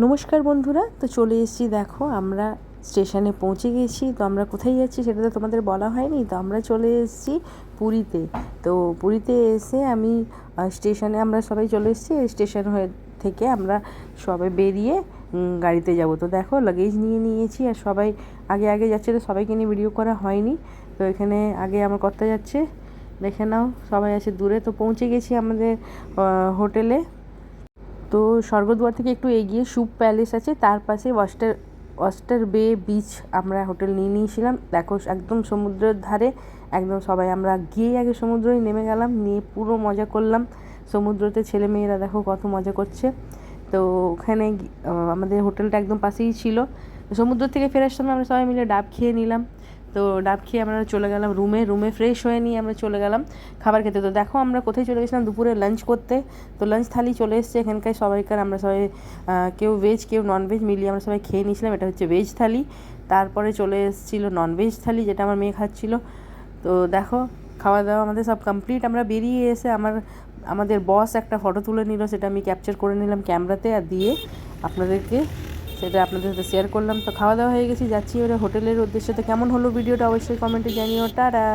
নমস্কার বন্ধুরা, তো চলে এসেছি। দেখো আমরা স্টেশনে পৌঁছে গেছি। তো আমরা কোথায় যাচ্ছি সেটা তো তোমাদের বলা হয়নি। তো আমরা চলে এসেছি পুরীতে। তো পুরীতে এসে আমি স্টেশনে আমরা সবাই চলে এসেছি। স্টেশন থেকে আমরা সবাই বেরিয়ে গাড়িতে যাব। তো দেখো লাগেজ নিয়ে নিয়েছি আর সবাই আগে আগে যাচ্ছে। তো সবাইকে নিয়ে ভিডিও করা হয়নি। তো এখানে আগে আমার কর্তা যাচ্ছে, দেখে নাও। সবাই আছে দূরে। তো পৌঁছে গেছি আমাদের হোটেলে। তো স্বর্গদ্বার থেকে একটু এগিয়ে সুপ প্যালেস আছে, তার পাশে ওয়াস্টার বে বিচ আমরা হোটেল নিয়ে নিয়েছিলাম। দেখো একদম সমুদ্রের ধারে, একদম সবাই আমরা গিয়ে আগে সমুদ্রেই নেমে গেলাম, নিয়ে পুরো মজা করলাম সমুদ্রতে। ছেলে মেয়েরা দেখো কত মজা করছে। তো ওখানে আমাদের হোটেলটা একদম পাশেই ছিল। সমুদ্র থেকে ফেরার সময় আমরা সবাই মিলে ডাব খেয়ে নিলাম। তো ডাব খেয়ে আমরা চলে গেলাম রুমে ফ্রেশ হয়ে নিয়ে আমরা চলে গেলাম খাবার খেতে। তো দেখো আমরা কোথায় চলে গেছিলাম, দুপুরে লাঞ্চ করতে। তো লাঞ্চ থালি চলে এসছে এখানকার সবাইকার। আমরা সবাই কেউ ভেজ কেউ ননভেজ মিলিয়ে আমরা সবাই খেয়ে নিয়েছিলাম। এটা হচ্ছে ভেজ থালি। তারপরে চলে এসেছিলো ননভেজ থালি, যেটা আমার মেয়ে খাচ্ছিল। তো দেখো খাওয়া দাওয়া আমাদের সব কমপ্লিট। আমরা বেরিয়ে এসে আমাদের বস একটা ফটো তুলে নিল, সেটা আমি ক্যাপচার করে নিলাম ক্যামেরাতে আর দিয়ে আপনাদের সাথে শেয়ার করলাম। তো খাওয়া দাওয়া হয়ে গেছি, যাচ্ছি এবারে হোটেলের উদ্দেশ্যে। তো কেমন হলো ভিডিওটা অবশ্যই কমেন্টে জানিও। টাটা।